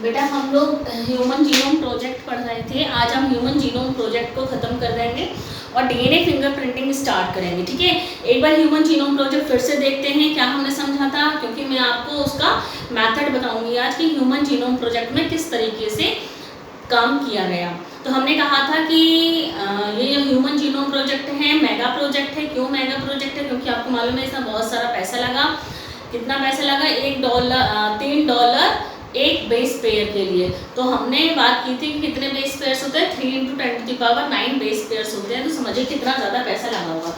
बेटा हम लोग ह्यूमन जीनोम प्रोजेक्ट पढ़ रहे थे। आज हम ह्यूमन जीनोम प्रोजेक्ट को ख़त्म कर देंगे और डीएनए फिंगरप्रिंटिंग स्टार्ट करेंगे। ठीक है, एक बार ह्यूमन जीनोम प्रोजेक्ट फिर से देखते हैं क्या हमने समझा था, क्योंकि मैं आपको उसका मेथड बताऊंगी आज कि ह्यूमन जीनोम प्रोजेक्ट में किस तरीके से काम किया गया। तो हमने कहा था कि ये जो ह्यूमन जीनोम प्रोजेक्ट है मेगा प्रोजेक्ट है। क्यों मेगा प्रोजेक्ट है? क्योंकि आपको मालूम है इसमें बहुत सारा पैसा लगा। कितना पैसा लगा? $3 एक बेस पेयर के लिए। तो हमने बात की थी कि कितने बेस पेयर्स होते हैं, 3 × 10⁹ बेस पेयर्स होते हैं। तो समझिए कितना ज़्यादा पैसा लगा होगा।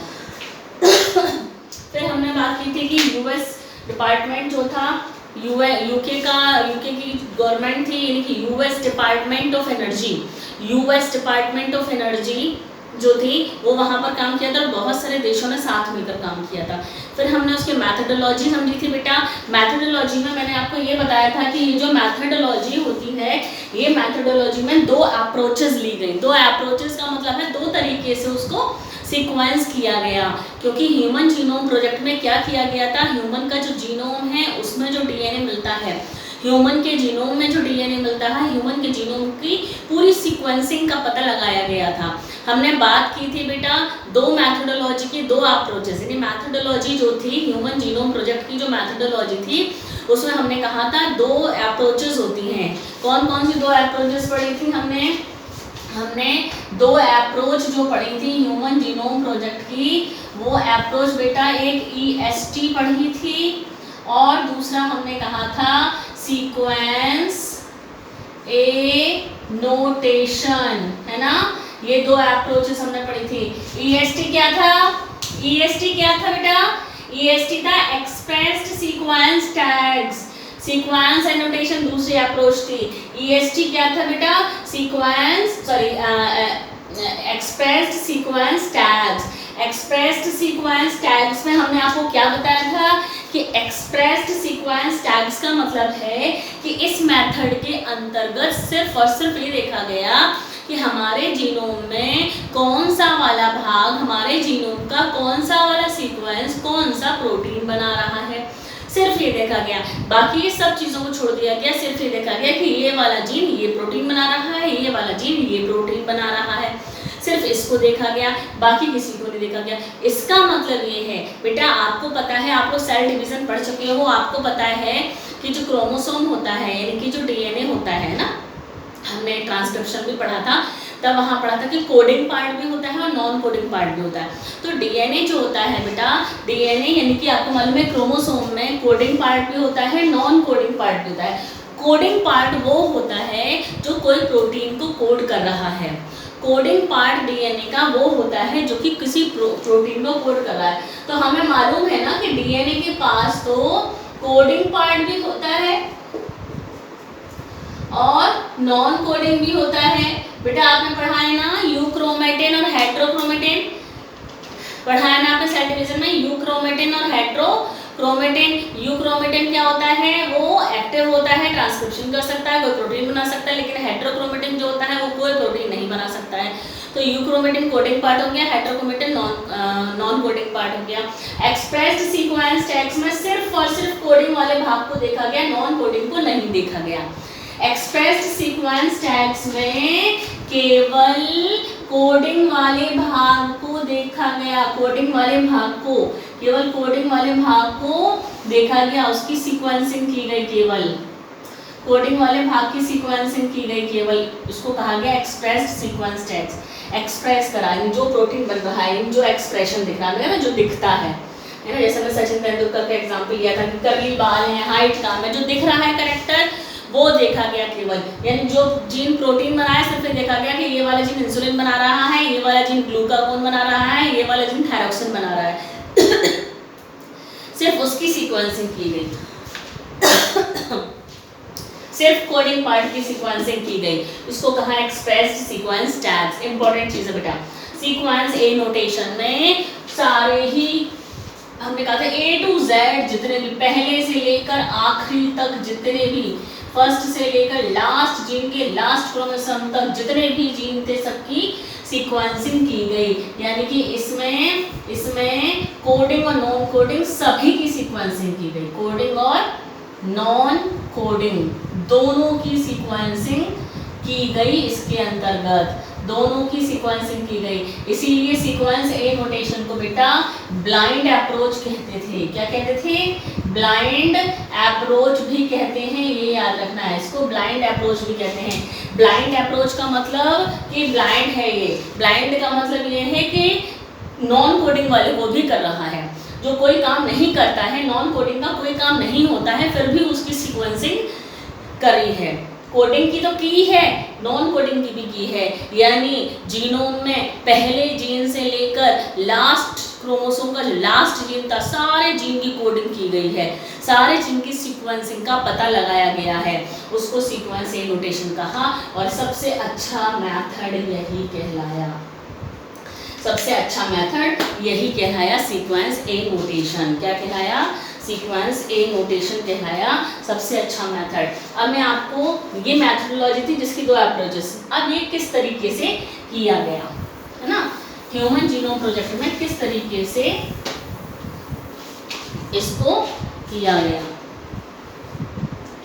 फिर हमने बात की थी कि यूएस डिपार्टमेंट जो था, यूके की गवर्नमेंट थी, यानी कि यूएस डिपार्टमेंट ऑफ एनर्जी जो थी वो वहाँ पर काम किया था और बहुत सारे देशों ने साथ मिलकर काम किया था। फिर हमने उसकी मैथडोलॉजी समझी थी बेटा। मैथडोलॉजी में मैंने आपको ये बताया था कि ये जो मैथडोलॉजी होती है, ये मैथडोलॉजी में 2 अप्रोचेस ली गई। 2 अप्रोचेस का मतलब है 2 तरीके से उसको सीक्वेंस किया गया। क्योंकि ह्यूमन जीनोम प्रोजेक्ट में क्या किया गया था, ह्यूमन का जो जीनोम है उसमें जो डीएनए मिलता है, ह्यूमन के जीनोम में जो डीएनए मिलता है, ह्यूमन के जीनोम की पूरी सीक्वेंसिंग का पता लगाया गया था। हमने बात की थी बेटा 2 मैथडोलॉजी की 2 अप्रोचेस, यानी मैथडोलॉजी जो थी ह्यूमन जीनोम प्रोजेक्ट की जो मैथडोलॉजी थी उसमें हमने कहा था 2 अप्रोचेस होती हैं। कौन कौन सी 2 अप्रोचेस पढ़ी थी हमने 2 अप्रोच जो पढ़ी थी ह्यूमन जीनोम प्रोजेक्ट की, वो अप्रोच बेटा एक EST पढ़ी थी और दूसरा हमने कहा था सीक्वेंस ए नोटेशन, है ना। ये 2 अप्रोचेस हमने पढ़ी थी। EST क्या था? EST क्या था बेटा? EST था expressed sequence tags. Sequence annotation दूसरी अप्रोच थी। EST क्या था बेटा? Expressed sequence tags. Expressed sequence tags में हमने आपको क्या बताया था कि एक्सप्रेस्ड सीक्वेंस टैग्स का मतलब है कि इस मेथड के अंतर्गत सिर्फ और सिर्फ ये देखा गया कि हमारे जीनोम में कौन सा वाला भाग, हमारे जीनोम का कौन सा वाला सीक्वेंस कौन सा प्रोटीन बना रहा है, सिर्फ ये देखा गया। बाकी ये सब चीज़ों को छोड़ दिया गया। सिर्फ ये देखा गया कि ये वाला जीन ये प्रोटीन बना रहा है, ये वाला जीन ये प्रोटीन बना रहा है, सिर्फ इसको देखा गया, बाकी किसी को नहीं देखा गया। इसका मतलब ये है बेटा, आपको पता है, आप लोग सेल डिवीजन पढ़ चुके हो, आपको पता है कि जो क्रोमोसोम होता है यानी कि जो डीएनए होता है ना, हमने ट्रांसक्रिप्शन भी पढ़ा था, तब वहाँ पढ़ा था कि कोडिंग पार्ट भी होता है और नॉन कोडिंग पार्ट भी होता है। तो डीएनए जो होता है बेटा, डीएनए यानी कि आपको मालूम है क्रोमोसोम में कोडिंग पार्ट भी होता है, नॉन कोडिंग पार्ट भी होता है। कोडिंग पार्ट वो होता है जो कोई प्रोटीन को कोड कर रहा है। कोडिंग पार्ट डीएनए का वो होता है जो कि किसी प्रोटीन को कोड कर रहा है। तो हमें मालूम है ना कि डीएनए के पास तो कोडिंग पार्ट भी होता है और नॉन कोडिंग भी होता है। बेटा आपने पढ़ा है ना यूक्रोमेटिन और हेट्रोक्रोमेटिन, पढ़ा है ना आपने सेल डिवीजन में, यूक्रोमेटिन और हेट्रोक्रोमेटिन। यूक्रोमेटिन क्या होता है? वो एक्टिव होता है, ट्रांसक्रिप्शन कर सकता है, कोई प्रोटीन बना सकता है, लेकिन हेट्रोक्रोमेटिन जो होता है वो कोई प्रोटीन नहीं बना सकता है। तो यूक्रोमेटिन कोडिंग पार्ट हो गया, हेट्रोक्रोमेटिन नॉन कोडिंग पार्ट हो गया। एक्सप्रेस्ड सीक्वेंस टैग्स में सिर्फ और सिर्फ कोडिंग वाले भाग को देखा गया, नॉन कोडिंग को नहीं देखा गया। एक्सप्रेस्ड सीक्वेंस टैग्स में केवल कोडिंग वाले भाग को देखा गया, कोडिंग वाले भाग को, केवल कोडिंग वाले भाग को देखा गया, उसकी सीक्वेंसिंग की गई, केवल कोडिंग वाले भाग की सीक्वेंसिंग की गई केवल, उसको कहा गया एक्सप्रेस्ड सीक्वेंस टैग्स। एक्सप्रेस करा जो प्रोटीन बन रहा है, जो एक्सप्रेशन दिख रहा है ना, जो दिखता है ना। जैसे मैं सचिन तेंदुलकर का एग्जाम्पल लिया था कि कर्ली बाल है, हाइट कम है, जो दिख रहा है करेक्टर वो देखा गया केवल। यानी जो जीन प्रोटीन बनाया सिर्फ देखा गया कि ये वाला जीन इंसुलिन बना रहा है, ये वाला जीन ग्लूकागोन बना रहा है, ये वाला जीन थायरोक्सिन बना रहा है। सिर्फ उसकी सीक्वेंसिंग की गई। सिर्फ कोडिंग पार्ट की सीक्वेंसिंग की गई, इसको कहा एक्सप्रेस्ड सीक्वेंस टैग्स। इंपॉर्टेंट चीज है बेटा। सीक्वेंस ए नोटेशन में सारे ही हमने कहा था A to Z जितने भी पहले से लेकर आखिरी तक, जितने भी फर्स्ट से लेकर लास्ट जीन के लास्ट क्रोमोसोम तक जितने भी जीन थे सबकी सीक्वेंसिंग की गई। यानी कि इसमें कोडिंग और नॉन कोडिंग सभी की सीक्वेंसिंग की गई। कोडिंग और नॉन कोडिंग दोनों की सीक्वेंसिंग की गई, इसके अंतर्गत दोनों की सीक्वेंसिंग की गई। इसीलिए सीक्वेंस ए नोटेशन को बेटा ब्लाइंड अप्रोच कहते थे। क्या कहते थे? ब्लाइंड अप्रोच भी कहते हैं, ये याद रखना है, इसको ब्लाइंड अप्रोच भी कहते हैं। ब्लाइंड अप्रोच का मतलब कि ब्लाइंड है ये, ब्लाइंड का मतलब ये है कि नॉन कोडिंग वाले को भी कर रहा है, जो कोई काम नहीं करता है, नॉन कोडिंग का कोई काम नहीं होता है, फिर भी उसकी सीक्वेंसिंग करी है। कोडिंग की तो की है, नॉन कोडिंग की भी की है, यानी जीनोम में पहले जीन से लेकर लास्ट क्रोमोसोम का लास्ट जीन तक सारे जीन की कोडिंग की गई है, सारे जीन की सीक्वेंसिंग का पता लगाया गया है, उसको सीक्वेंस ए नोटेशन कहा। और सबसे अच्छा मेथड यही कहलाया, सबसे अच्छा मेथड यही कहलाया सीक्वेंस ए नोटेशन। क्या कहलाया? सीक्वेंस ए नोटेशन कहलाया सबसे अच्छा मेथड। अब मैं आपको, ये मेथडोलॉजी थी जिसकी दो अप्रोचेस, अब ये किस तरीके से किया गया है ना, ह्यूमन जीनोम प्रोजेक्ट में किस तरीके से इसको किया गया,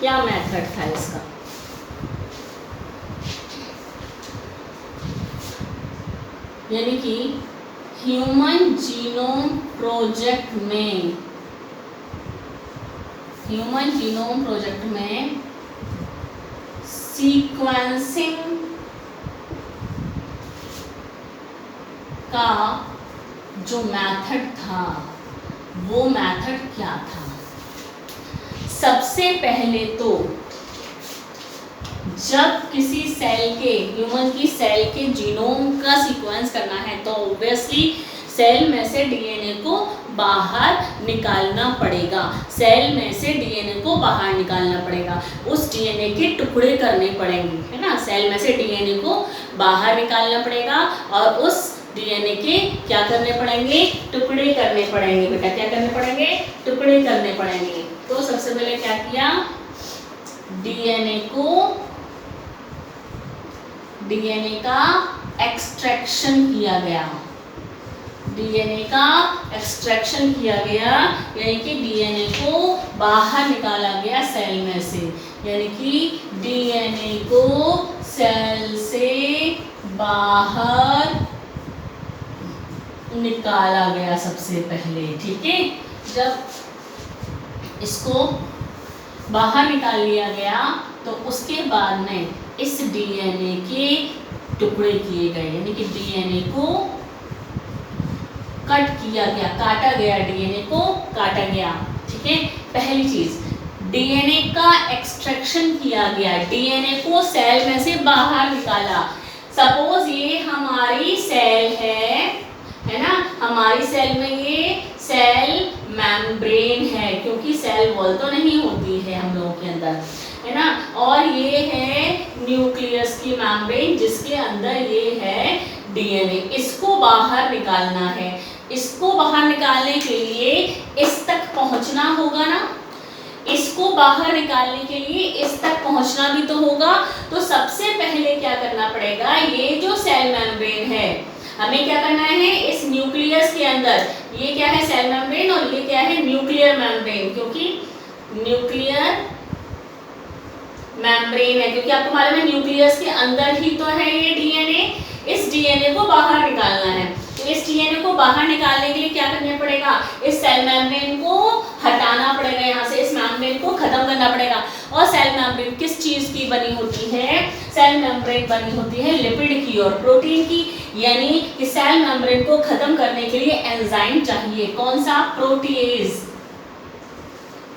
क्या मेथड था इसका। यानी कि ह्यूमन जीनोम प्रोजेक्ट में, ह्यूमन जीनोम प्रोजेक्ट में सीक्वेंसिंग का जो मेथड था वो मेथड क्या था? सबसे पहले तो जब किसी सेल के, ह्यूमन की सेल के जीनोम का सीक्वेंस करना है तो ऑब्वियसली सेल में से डीएनए को बाहर निकालना पड़ेगा, सेल में से डीएनए को बाहर निकालना पड़ेगा, उस डीएनए के टुकड़े करने पड़ेंगे, है ना, सेल में से डीएनए को बाहर निकालना पड़ेगा और उस डीएनए के क्या करने पड़ेंगे? टुकड़े करने पड़ेंगे। बेटा क्या करने पड़ेंगे? टुकड़े करने पड़ेंगे। तो सबसे पहले क्या किया? डीएनए का एक्सट्रैक्शन किया गया, डीएनए का एक्सट्रैक्शन किया गया, यानी कि डीएनए को बाहर निकाला गया सेल में से, यानी कि डीएनए को सेल से बाहर निकाला गया सबसे पहले। ठीक है, जब इसको बाहर निकाल लिया गया तो उसके बाद में इस डीएनए के टुकड़े किए गए, यानी कि डीएनए को कट किया गया, काटा गया, डीएनए को काटा गया। ठीक है, पहली चीज डीएनए का एक्सट्रैक्शन किया गया, डीएनए को सेल में से बाहर निकाला। सपोज ये हमारी सेल है ना, हमारी सेल में ये सेल मेम्ब्रेन है, क्योंकि सेल वॉल तो नहीं होती है हम लोगों के अंदर, है ना, और ये है न्यूक्लियस की मेम्ब्रेन जिसके अंदर ये है डीएनए। इसको बाहर निकालना है, इसको बाहर निकालने के लिए इस तक पहुंचना होगा ना, इसको बाहर निकालने के लिए इस तक पहुंचना भी तो होगा। तो सबसे पहले क्या करना पड़ेगा? ये जो सेल मेम्ब्रेन है, हमें क्या करना है? इस न्यूक्लियस के अंदर, ये क्या है? सेल मेम्ब्रेन, और ये क्या है? न्यूक्लियर मेम्ब्रेन, क्योंकि न्यूक्लियर मेम्ब्रेन है, क्योंकि आपको मालूम है न्यूक्लियस के अंदर ही तो है ये डीएनए। इस डीएनए को बाहर निकालना है, तो इस डीएनए को बाहर निकालने के लिए क्या करना पड़ेगा? इस सेल मेम्ब्रेन को हटाना पड़ेगा, यहाँ से इस मेम्ब्रेन को खत्म करना पड़ेगा। और सेल मेम्ब्रेन किस चीज की बनी होती है? सेल मेम्ब्रेन बनी होती है लिपिड की और प्रोटीन की, यानी कि सेल मेम्ब्रेन को खत्म करने के लिए एंजाइम चाहिए। कौन सा? प्रोटीएज,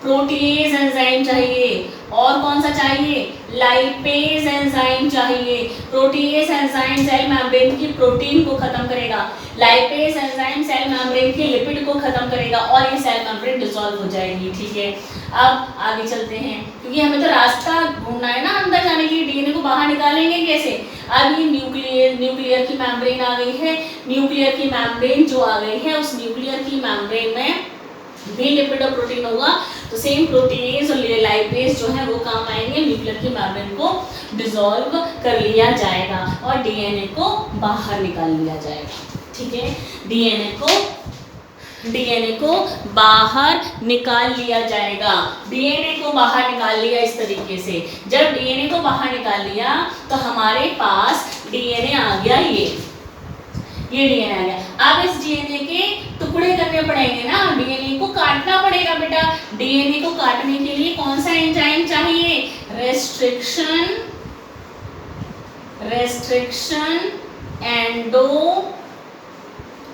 प्रोटीएज एंजाइम चाहिए। और कौन सा चाहिए? लाइपेज एंजाइम चाहिए। प्रोटीएज एंजाइम सेल मेम्ब्रेन की प्रोटीन को खत्म करेगा, लाइपेज एंजाइम सेल मेम्ब्रेन के लिपिड को खत्म करेगा और ये सेल मेम्ब्रेन डिसॉल्व हो जाएगी। ठीक है, अब आगे चलते हैं, क्योंकि हमें तो रास्ता ढूंढना है ना अंदर जाने के लिए, डीएनए को बाहर निकालेंगे कैसे? अब ये न्यूक्लियर की मेम्ब्रेन आ गई है, न्यूक्लियर की मेम्ब्रेन जो आ गई है, उस न्यूक्लियर की मेम्ब्रेन में भी लिपिड और प्रोटीन होगा, तो सेम प्रोटीनेज और लाइपेज जो है वो काम आएंगे, न्यूक्लियर की मेम्ब्रेन को डिसॉल्व कर लिया जाएगा और डीएनए को बाहर निकाल लिया जाएगा। ठीक है, डीएनए को डीएनए को बाहर निकाल लिया जाएगा। डीएनए को बाहर निकाल लिया इस तरीके से। जब डीएनए को बाहर निकाल लिया तो हमारे पास डीएनए आ गया, ये डीएनए आ गया। अब इस डीएनए के टुकड़े करने पड़ेंगे ना, डीएनए को काटना पड़ेगा बेटा। डीएनए को काटने के लिए कौन सा एंजाइम चाहिए? Restriction endo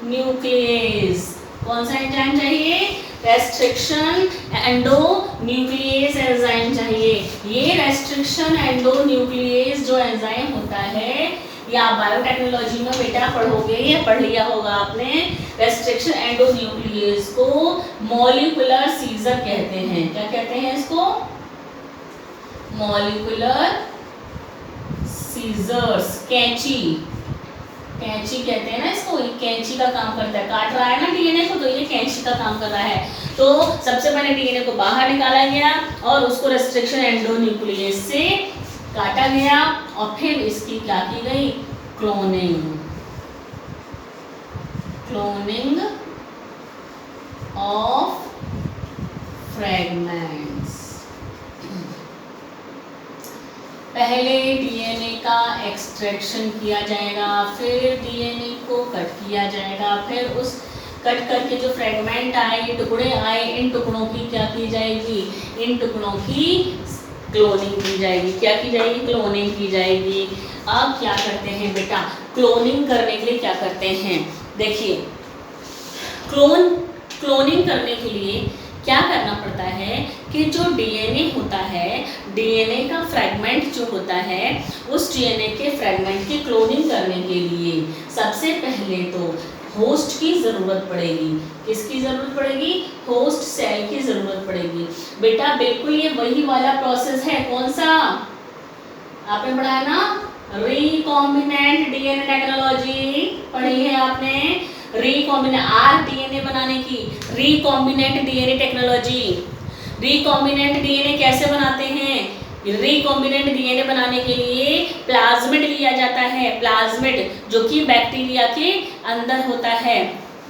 nuclease. कौन सा एंजाइम चाहिए? रेस्ट्रिक्शन एंडो न्यूक्लियेज एंजाइम चाहिए। ये रेस्ट्रिक्शन एंडो न्यूक्लियेज जो एंजाइम होता है, या आप बायोटेक्नोलॉजी में बेटा पढ़ोगे या पढ़ लिया होगा आपने, रेस्ट्रिक्शन एंडो न्यूक्लियेज को मॉलिक्यूलर सीजर कहते हैं। क्या कहते हैं इसको? मॉलिक्यूलर सीजर्स, कैंची कहते हैं ना इसको। ये कैंची का काम करता है, काट रहा है ना डीएनए को, तो ये कैंची का काम कर रहा है। तो सबसे पहले डीएनए को बाहर निकाला गया और उसको रेस्ट्रिक्शन एंडो न्यूक्लियेज से काटा गया और फिर इसकी क्या की गई? Cloning of fragments. पहले डीएनए का एक्सट्रैक्शन किया जाएगा, फिर डीएनए को कट किया जाएगा, फिर उस कट करके जो फ्रेगमेंट आए, टुकड़े आए, इन टुकड़ों की क्या की जाएगी? इन टुकड़ों की क्लोनिंग की जाएगी। क्या की जाएगी? क्लोनिंग की जाएगी। अब क्या करते हैं बेटा? क्लोनिंग करने के लिए क्या करते हैं? देखिए, क्लोनिंग करने के लिए क्या करना पड़ता है कि जो डीएनए होता है, डीएनए का फ्रैगमेंट जो होता है, उस डीएनए के फ्रैगमेंट की क्लोनिंग करने के लिए सबसे पहले तो होस्ट की ज़रूरत पड़ेगी। किसकी ज़रूरत पड़ेगी? होस्ट सेल की ज़रूरत पड़ेगी। बेटा बिल्कुल ये वही वाला प्रोसेस है। कौन सा? आपने पढ़ा है ना, रिकॉम्बिनेंट डीएनए टेक्नोलॉजी पढ़ी है आपने। आरडीएनए बनाने की recombinant DNA technology. Recombinant DNA कैसे बनाते हैं? रिकॉम्बिनेंट डीएनए बनाने के लिए प्लाज्मिड लिया जाता है। प्लाज्मिड जो कि बैक्टीरिया के अंदर होता है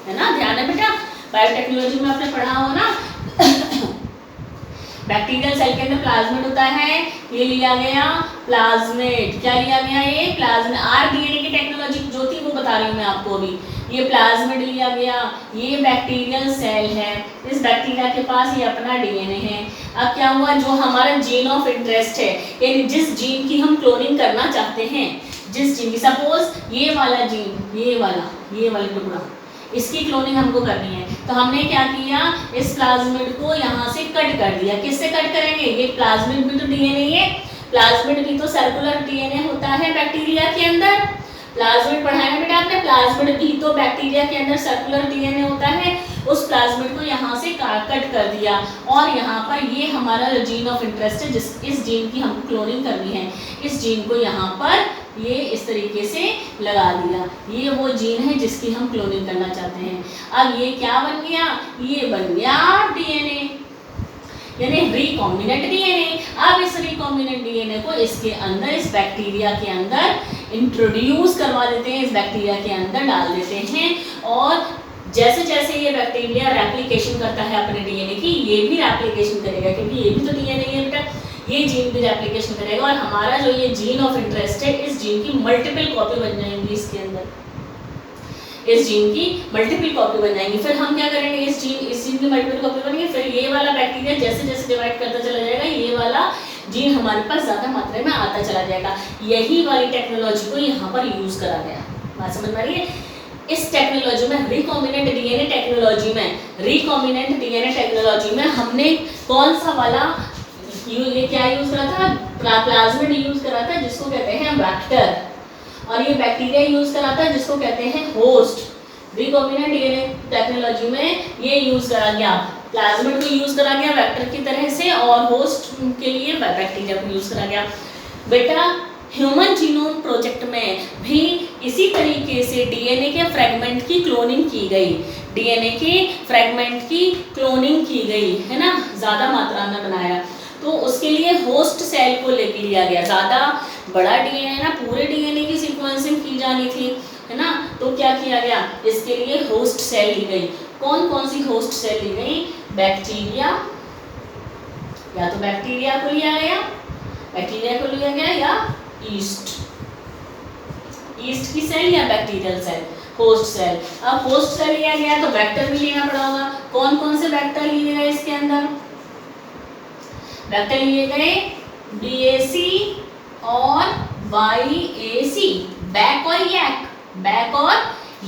ना? ध्यान है बेटा, बायोटेक्नोलॉजी में आपने पढ़ा हो ना। बैक्टीरियल सेल के अंदर प्लाज्मिड होता है, ये लिया गया प्लाज्मिड। क्या लिया गया? ये प्लाज्मिड। आरडीएनए की टेक्नोलॉजी जो थी वो बता रही हूँ मैं आपको अभी। ये प्लाज्मिड लिया गया, ये बैक्टीरियल सेल है, इस बैक्टीरिया के पास ये अपना डीएनए है। अब क्या हुआ? जो हमारा जीन ऑफ इंटरेस्ट है, यानी जिस जीन की हम क्लोनिंग करना चाहते हैं, जिस जीन की, सपोज ये वाला जीन, ये वाला टुकड़ा, इसकी क्लोनिंग हमको करनी है, तो हमने क्या किया? इस प्लाज्मिड को यहाँ से कट कर दिया। किससे कट करेंगे? ये प्लाज्मिड भी तो डीएनए है, प्लाज्मिड भी तो सर्कुलर डीएनए होता है बैक्टीरिया के अंदर। प्लाज्मिड पढ़ाया बेटा आपने, प्लाज्मिड भी तो बैक्टीरिया के अंदर सर्कुलर डीएनए होता है। उस प्लाज्मिड को यहाँ से कट कर दिया और यहाँ पर ये हमारा जीन ऑफ इंटरेस्ट है, इस जीन की हमको क्लोनिंग करनी है। इस जीन को यहाँ पर ये इस तरीके से लगा दिया। ये वो जीन है जिसकी हम क्लोनिंग करना चाहते हैं। अब ये क्या बन गया? ये बन गया डीएनए, यानी रिकॉम्बिनेंट डीएनए। अब इस रिकॉम्बिनेंट डीएनए को इसके अंदर, इस बैक्टीरिया के अंदर इंट्रोड्यूस करवा देते हैं, इस बैक्टीरिया के अंदर डाल देते हैं। और जैसे जैसे ये बैक्टीरिया रेप्लिकेशन करता है अपने डीएनए की, ये भी रेप्लिकेशन करेगा, क्योंकि ये भी तो डीएनए है बेटा। ये जीन भी रेप्लिकेशन करेगा और हमारा जो ये जीन ऑफ इंटरेस्ट है, इस जीन की मल्टीपल कॉपी बन जाएंगी इसके अंदर, इस जीन की मल्टीपल कॉपी बन जाएंगी। फिर हम क्या करेंगे? इस जीन की मल्टीपल कॉपी बनेंगे, फिर ये वाला बैक्टीरिया जैसे जैसे डिवाइड करता चला जाएगा, ये वाला जीन हमारे पास ज़्यादा मात्रा में आता चला जाएगा। यही वाली टेक्नोलॉजी को यहाँ पर यूज़ करा गया। बात समझ में आ रही है? इस टेक्नोलॉजी में, रिकॉम्बिनेंट डीएनए टेक्नोलॉजी में हमने कौन सा वाला ये क्या यूज़ करा था? प्लाज्मिड यूज़ करा था, जिसको कहते हैं वेक्टर, और ये बैक्टीरिया यूज़ करा था जिसको कहते हैं होस्ट। रिकॉम्बिनेंट डीएनए टेक्नोलॉजी में ये यूज़ करा गया, प्लाज्मिड को यूज़ करा गया वेक्टर की तरह से, और होस्ट के लिए बैक्टीरिया को यूज़ करा गया। बेटा ह्यूमन जीनोम प्रोजेक्ट में भी इसी तरीके से डीएनए के फ्रेगमेंट की क्लोनिंग की गई, डीएनए के फ्रेगमेंट की क्लोनिंग की गई है ना, ज़्यादा मात्रा में बनाया। तो उसके लिए होस्ट सेल को लेके लिया गया। ज़्यादा बड़ा डीएनए ना, पूरे डीएनए की सीक्वेंसिंग की जानी थी, है ना, तो क्या किया गया? इसके लिए होस्ट सेल ली गई। कौन कौन सी होस्ट सेल ली गई? बैक्टीरिया, या तो बैक्टीरिया को लिया गया या ईस्ट की सेल या बैक्टीरियल सेल, होस्ट सेल। अब होस्ट सेल लिया गया तो वेक्टर भी लेना पड़ा होगा। कौन कौन से वेक्टर लिए गए इसके अंदर? वेक्टर लिए गए BAC और YAC, बैक और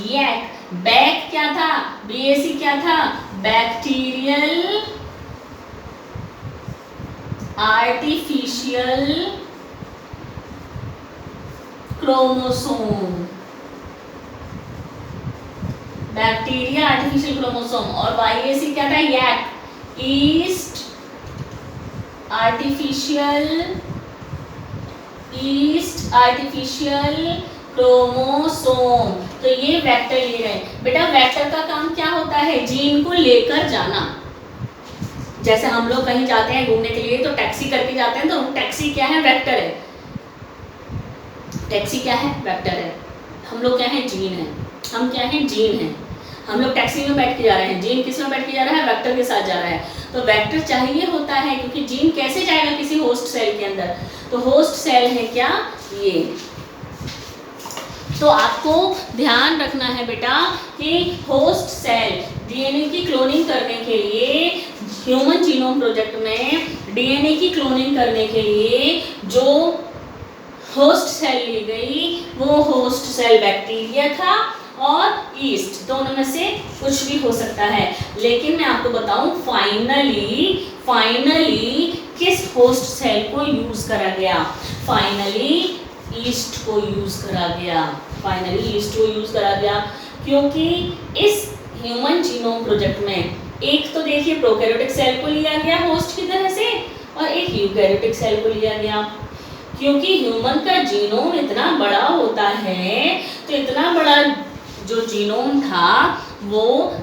यैक। बैक क्या था? BAC क्या था? Bacterial artificial chromosome, bacteria artificial chromosome. और YAC क्या था? यैक, ईस्ट आर्टिफिशियल क्रोमोसोम। तो ये वेक्टर लिए गए। बेटा वेक्टर का काम क्या होता है? जीन को लेकर जाना। जैसे हम लोग कहीं जाते हैं घूमने के लिए तो टैक्सी करके जाते हैं, तो टैक्सी क्या है? वेक्टर है। टैक्सी क्या है? वेक्टर है। हम लोग क्या है? जीन है। हम क्या है? जीन है। हम लोग टैक्सी में बैठ के जा रहे हैं, जीन किस में बैठ के जा रहा है? वेक्टर के साथ जा रहा है। तो वेक्टर चाहिए होता है, क्योंकि जीन कैसे जाएगा किसी होस्ट सेल के अंदर? तो होस्ट सेल है क्या? ये। तो आपको ध्यान रखना है बेटा कि होस्ट सेल डीएनए की क्लोनिंग करने के लिए, ह्यूमन जीनोम प्रोजेक्ट में डीएनए की क्लोनिंग करने के लिए जो होस्ट सेल ली गई वो होस्ट सेल बैक्टीरिया था और ईस्ट, दोनों में से कुछ भी हो सकता है। लेकिन मैं आपको बताऊं फाइनली किस होस्ट सेल को यूज करा गया? फाइनली ईस्ट को यूज करा गया। क्योंकि इस ह्यूमन जीनोम प्रोजेक्ट में एक तो देखिए प्रोकैरियोटिक सेल को लिया गया होस्ट की तरह से और एक यूकैरियोटिक सेल को लिया गया। क्योंकि ह्यूमन का जीनोम इतना बड़ा होता है, तो इतना बड़ा जो जीनोम था वो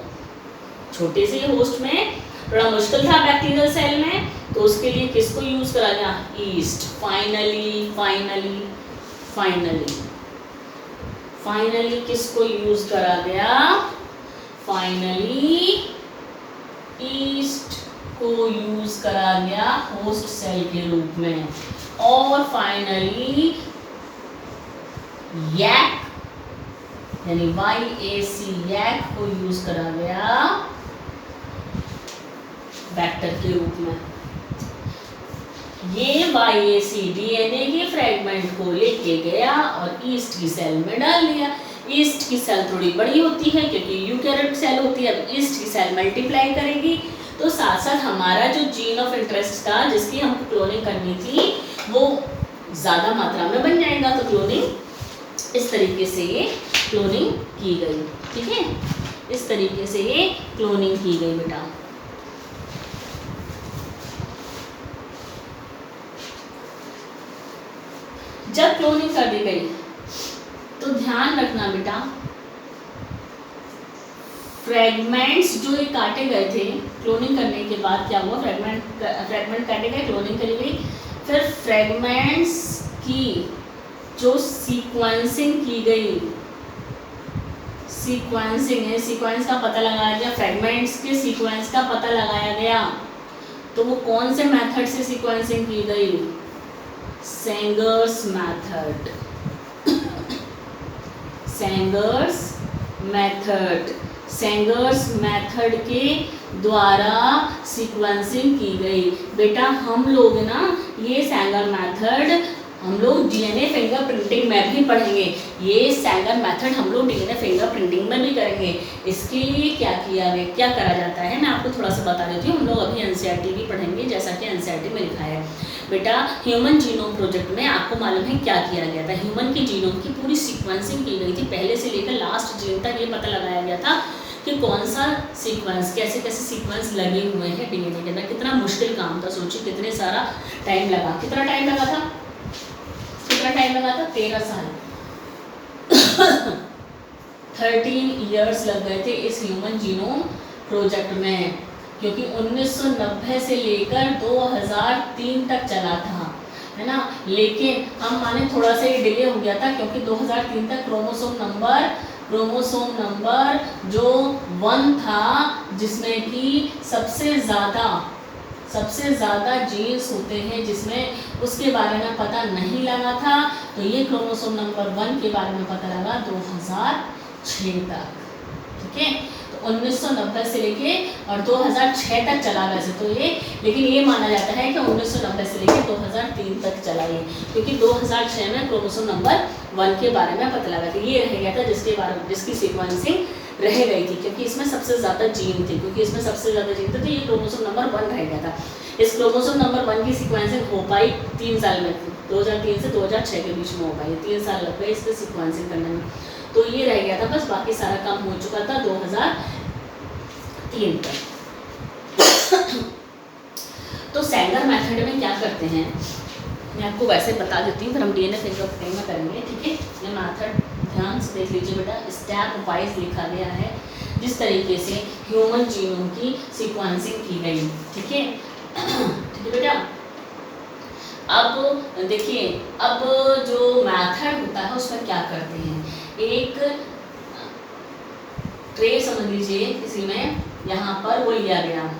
छोटे से होस्ट में बड़ा मुश्किल था बैक्टीरियल सेल में, तो उसके लिए किसको यूज करा गया? ईस्ट। फाइनली किसको यूज करा गया? फाइनली ईस्ट को यूज करा गया होस्ट सेल के रूप में। और फाइनली यैक यानी YAC को यूज करा गया वेक्टर के रूप में। ये YAC डीएनए के फ्रेगमेंट को लेके गया और ईस्ट की सेल में डाल दिया। ईस्ट की सेल थोड़ी बड़ी होती है क्योंकि यूकैरियोटिक सेल होती है। अब ईस्ट की सेल मल्टीप्लाई करेगी, तो साथ साथ हमारा जो जीन ऑफ इंटरेस्ट था जिसकी हमको क्लोनिंग करनी थी वो ज़्यादा मात्रा में बन जाएगा। तो क्लोनिंग इस तरीके से ये क्लोनिंग की गई। ठीक है, इस तरीके से ये क्लोनिंग की गई बेटा। जब क्लोनिंग कर दी गई तो ध्यान रखना बेटा, फ्रेगमेंट्स जो ये काटे गए थे क्लोनिंग करने के बाद क्या हुआ? फ्रेगमेंट काटे गए, क्लोनिंग करी गई, फिर फ्रेगमेंट्स की जो सीक्वेंसिंग की गई, सीक्वेंसिंग है, सीक्वेंस का पता लगाया गया, फ्रेगमेंट्स के सीक्वेंस का पता लगाया गया। तो वो कौन से मेथड से सीक्वेंसिंग की गई? सेंगर्स मेथड। सेंगर्स मेथड के द्वारा सीक्वेंसिंग की गई। बेटा हम लोग ना ये सेंगर मेथड हम लोग डीएनए फिंगरप्रिंटिंग में भी पढ़ेंगे। ये सेंगर मेथड हम लोग डीएनए फिंगरप्रिंटिंग में भी करेंगे। इसके लिए क्या करा जाता है मैं आपको थोड़ा सा बता देती हूँ। हम लोग अभी एनसीईआरटी भी पढ़ेंगे, जैसा कि एनसीईआरटी में लिखा है। बेटा ह्यूमन जीनोम प्रोजेक्ट में आपको मालूम है क्या किया गया था? ह्यूमन के जीनोम की पूरी सीक्वेंसिंग की गई थी, पहले से लेकर लास्ट जीन तक ये पता लगाया गया था कि कौन सा सीक्वेंस, कैसे कैसे सीक्वेंस लगे हुए हैं डीएनए के अंदर। कितना मुश्किल काम था, सोचिए कितने सारा टाइम लगा। कितना टाइम लगा था? 13 साल 13 इयर्स लग गए थे इस ह्यूमन जीनोम प्रोजेक्ट में, क्योंकि 1990 से लेकर 2003 तक चला था, है ना। लेकिन हम माने थोड़ा सा ये डिले हो गया था क्योंकि 2003 तक क्रोमोसोम नंबर क्रोमोसोम नंबर जो 1 था, जिसमें कि सबसे ज़्यादा जीन्स होते हैं, जिसमें उसके बारे में पता नहीं लगा था। तो ये क्रोमोसोम नंबर 1 के बारे में पता लगा 2006 तक। ठीक है, तो 1990 से लेके और 2006 तक चला वैसे तो ये, लेकिन ये माना जाता है कि 1990 से लेके 2003 तक चला ये, क्योंकि 2006 में क्रोमोसोम नंबर 1 के बारे में पता लगा था। ये रह गया था जिसकी सीक्वेंसिंग रह गई थी, क्योंकि इसमें सबसे ज़्यादा जीन थे, तो ये क्रोमोसोम नंबर 1 रह गया था। इस क्रोमोसोम नंबर 1 की सीक्वेंसिंग हो पाई 3 साल में, 2003 से 2006 के बीच में हो पाई, 3 साल लग गए इसको सीक्वेंसिंग करने में। तो ये रह गया था, बस बाकी सारा काम हो चुका था 2003 तक। तो सैंगर मेथड में क्या करते हैं, मैं आपको वैसे बता देती हूँ, फिर हम डीएनए फिंगरप्रिंटिंग में करेंगे। ठीक है, ये मेथड ध्यान से देख लीजिए बेटा, स्टेप वाइज लिखा गया है, जिस तरीके से ह्यूमन जीनोम की सीक्वेंसिंग की गई। ठीक है, ठीक है बेटा। अब देखिए, अब जो मेथड होता है उसमें क्या करते हैं, एक ट्रे समझ लीजिए किसी में, यहाँ पर वो लिया गया,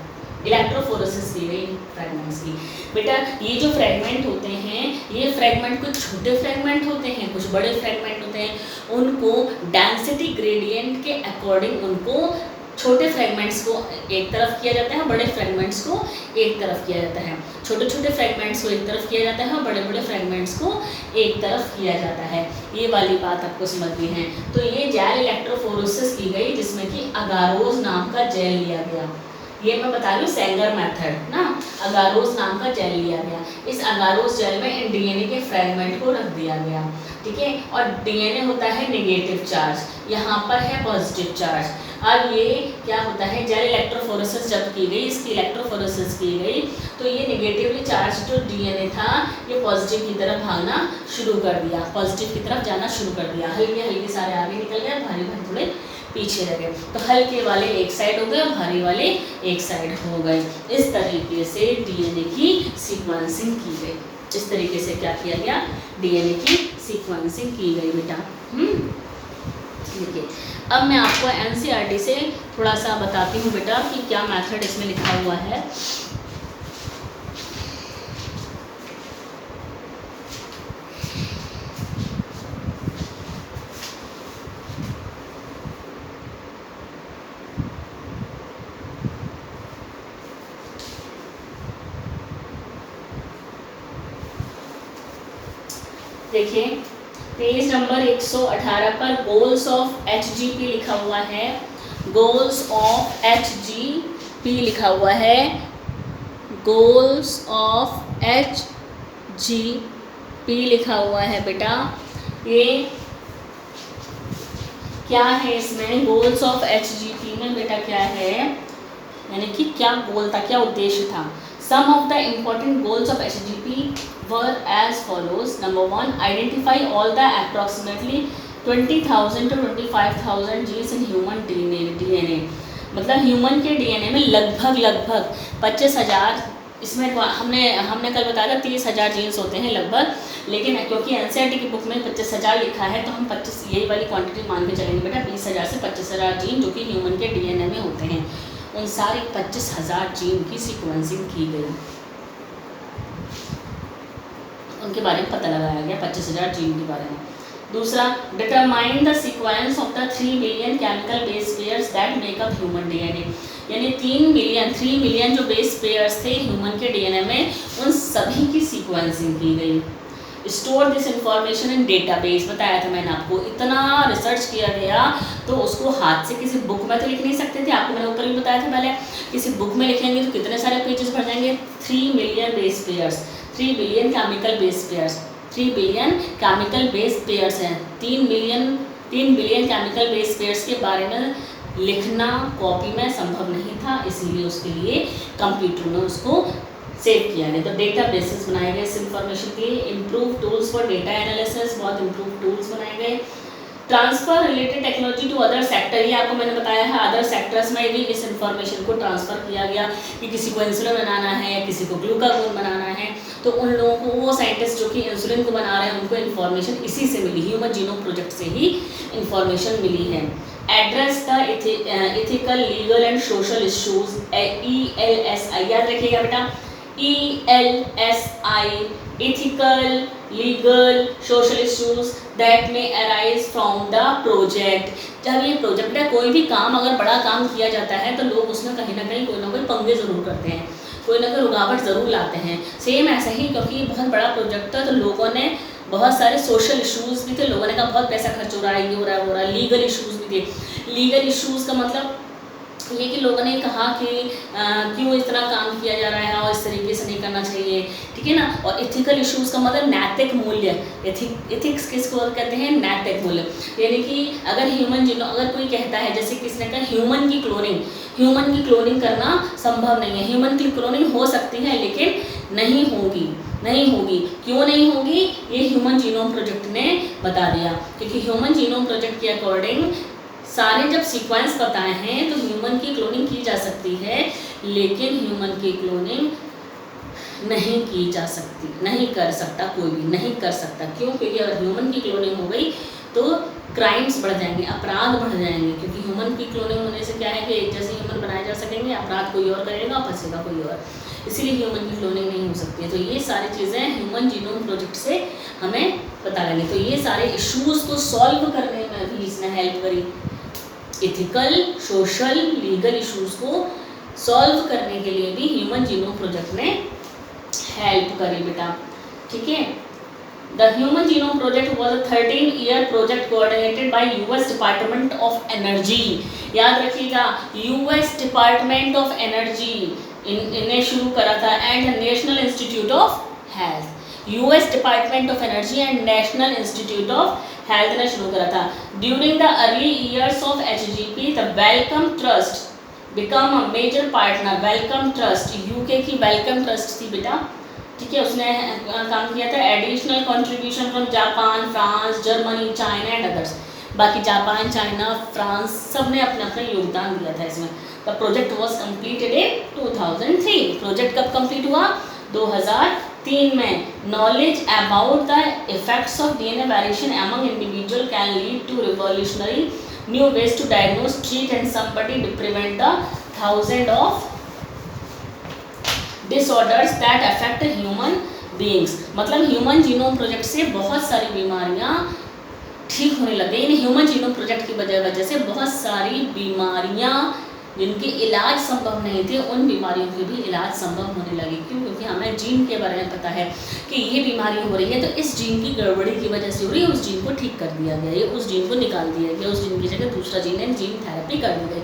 इलेक्ट्रोफोरेसिस की गई फ्रेगमेंट्स की। बेटा ये जो फ्रेगमेंट होते हैं, ये फ्रेगमेंट कुछ छोटे फ्रेगमेंट होते हैं, कुछ बड़े फ्रेगमेंट होते हैं, उनको डेंसिटी ग्रेडियंट के अकॉर्डिंग उनको छोटे फ्रेगमेंट्स को एक तरफ किया जाता है, बड़े फ्रेगमेंट्स को एक तरफ किया जाता है। छोटे छोटे फ्रेगमेंट्स को एक तरफ किया जाता है और बड़े बड़े फ्रेगमेंट्स को एक तरफ किया जाता है। ये वाली बात आपको समझनी है। तो ये जेल इलेक्ट्रोफोरेसिस की गई, जिसमें कि अगारोज नाम का जेल लिया गया। ये मैं बता रही हूँ सैंगर मेथड ना, अगारोज नाम का जेल लिया गया। इस अगारोज जेल में इन डीएनए के फ्रेगमेंट को रख दिया गया। ठीक है, और डीएनए होता है नेगेटिव चार्ज, यहाँ पर है पॉजिटिव चार्ज। अब ये क्या होता है, जेल इलेक्ट्रोफोरेसिस जब की गई, इसकी इलेक्ट्रोफोरेसिस की गई, तो ये नेगेटिवली चार्ज जो डीएनए था ये पॉजिटिव की तरफ भागना शुरू कर दिया, पॉजिटिव की तरफ जाना शुरू कर दिया। हल्के सारे आगे निकल गए, भारी भारी थोड़े पीछे रह गए। तो हल्के वाले एक साइड हो गए और भारी वाले एक साइड हो गए। इस तरीके से डीएनए की सीक्वेंसिंग की गई। इस तरीके से क्या किया गया, डीएनए की सीक्वेंसिंग की गई बेटा। देखिए, अब मैं आपको एनसीईआरटी से थोड़ा सा बताती हूँ बेटा कि क्या मेथड इसमें लिखा हुआ है। देखिए, पेज नंबर 118 पर गोल्स ऑफ एचजीपी लिखा हुआ है। गोल्स ऑफ एचजीपी लिखा हुआ है। गोल्स ऑफ एचजीपी लिखा हुआ है बेटा। ये क्या है, इसमें गोल्स ऑफ एचजीपी में बेटा क्या है, यानी कि क्या गोल था, क्या उद्देश्य था। Some of the important goals of HGP were as follows. Number 1, identify all the approximately 20,000 to 25,000 genes in human DNA. मतलब ह्यूमन के डीएनए में लगभग 25,000, इसमें हमने कल बताया था 30,000 जीन्स होते हैं लगभग, लेकिन क्योंकि एनसीईआरटी की बुक में 25,000 लिखा है तो हम 25 यही वाली क्वांटिटी मान के चलेंगे बेटा। 20,000 से 25,000 जीन जो कि ह्यूमन के डीएनए में होते हैं, उन सारी 25,000 जीन की सीक्वेंसिंग की गई, उनके बारे में पता लगाया गया 25,000 जीन के बारे में। दूसरा, determine the sequence of the 3 billion chemical base pairs that make up human DNA, यानी 3 मिलियन जो बेस पेयर्स थे ह्यूमन के डीएनए में, उन सभी की सीक्वेंसिंग की गई। Store this information in database, बताया था मैंने आपको, इतना रिसर्च किया गया तो उसको हाथ से किसी बुक में तो लिख नहीं सकते थे, आपको मैंने ऊपर भी बताया था पहले, किसी बुक में लिखेंगे तो कितने सारे पेजेस भर जाएंगे। 3 million base pairs, 3 billion chemical base pairs, 3 billion chemical base pairs हैं। 3 बिलियन केमिकल बेस पेयर्स के बारे में लिखना कॉपी में संभव नहीं था, इसलिए उसके लिए कंप्यूटर में उसको सेव किया गया। तो डेटा बेसिस बनाए गए इस इंफॉर्मेशन के। Improve tools for data analysis, बहुत इम्प्रूव टूल्स बनाए गए। Transfer related technology to other sector, ये आपको मैंने बताया है, अदर सेक्टर्स में भी इस इंफॉर्मेशन को ट्रांसफ़र किया गया कि किसी को इंसुलिन बनाना है या किसी को ग्लूकागोन बनाना है, तो उन लोगों को वो साइंटिस्ट जो कि इंसुलिन को बना रहे हैं उनको इन्फॉर्मेशन इसी से मिली, ह्यूमन जीनोम प्रोजेक्ट से ही इन्फॉर्मेशन मिली है। Address the ethical legal and social issues, ELSI याद रखिएगा बेटा, ELSI, ethical, legal, social issues that may arise from the project। जब ये प्रोजेक्ट है, कोई भी काम अगर बड़ा काम किया जाता है तो लोग उसमें कहीं ना कहीं कोई ना कोई पंगे ज़रूर करते हैं, कोई ना कोई रुकावट ज़रूर लाते हैं। सेम ऐसा ही, क्योंकि बहुत बड़ा प्रोजेक्ट था तो लोगों ने बहुत सारे सोशल इश्यूज़ भी थे, लोगों ने कहा बहुत पैसा खर्च हो रहा है, ये हो रहा है वो हो रहा है। लीगल इश्यूज़ भी थे। लीगल इश्यूज़ का मतलब ये कि लोगों ने कहा कि क्यों इस तरह काम किया जा रहा है और इस तरीके से नहीं करना चाहिए, ठीक है ना। और इथिकल इश्यूज़ का मतलब नैतिक मूल्य, इथिक्स किसको कहते हैं, नैतिक मूल्य। यानी कि अगर कोई कहता है, जैसे किसने कहा ह्यूमन की क्लोनिंग करना संभव नहीं है, ह्यूमन की क्लोनिंग हो सकती है लेकिन नहीं होगी। क्यों नहीं होगी, ये ह्यूमन जीनोम प्रोजेक्ट ने बता दिया। क्योंकि ह्यूमन जीनोम प्रोजेक्ट के अकॉर्डिंग सारे जब सीक्वेंस बताए हैं तो ह्यूमन की क्लोनिंग की जा सकती है, लेकिन ह्यूमन की क्लोनिंग नहीं की जा सकती, नहीं कर सकता, कोई भी नहीं कर सकता। क्यों? क्योंकि अगर ह्यूमन की क्लोनिंग हो गई तो क्राइम्स बढ़ जाएंगे, अपराध बढ़ जाएंगे। क्योंकि ह्यूमन की क्लोनिंग होने से क्या है कि एक जैसे ह्यूमन बनाए जा सकेंगे, अपराध कोई और करेगा, फंसेगा कोई और, इसीलिए ह्यूमन की क्लोनिंग नहीं हो सकती है। तो ये सारी चीज़ें ह्यूमन जीनोम प्रोजेक्ट से हमें पता लगी। तो ये सारे इश्यूज़ को सॉल्व करने में भी इसने हेल्प करी। इथिकल, सोशल, लीगल इश्यूज़ को सॉल्व करने के लिए भी ह्यूमन जीनोम प्रोजेक्ट ने हेल्प करी बेटा, ठीक है। The human genome project was a 13-year project coordinated by US department of energy. याद रखिएगा, US डिपार्टमेंट ऑफ एनर्जी इन्हें शुरू करा था, and national institute of health. US department of energy and national institute of health ने शुरू करा था। During the early years of HGP the Wellcome Trust become a major partner. Wellcome Trust UK की Wellcome Trust थी बेटा, ठीक है, उसने काम किया था। Additional contribution from Japan, France, Germany, China and others. बाकी जापान, चाइना, फ्रांस सब ने अपना अपना योगदान दिया था इसमें। The project was completed in 2003। Project कब कंप्लीट हुआ? 2003 में। Knowledge about the effects of DNA variation among individual can lead to revolutionary new ways to diagnose, treat and somebody prevent the thousand of disorders that affect human beings. मतलब human genome project से बहुत सारी बीमारियां ठीक होने लग गई। In human genome project की वजह से बहुत सारी बीमारियां जिनके इलाज संभव नहीं थे, उन बीमारियों के भी इलाज संभव होने लगे। क्यों? क्योंकि हमें जीन के बारे में पता है कि ये बीमारी हो रही है तो इस जीन की गड़बड़ी की वजह से हो रही है, उस जीन को ठीक कर दिया गया, ये उस जीन को निकाल दिया गया, उस जीन की जगह दूसरा जीन है, जीन थेरेपी कर दी गई।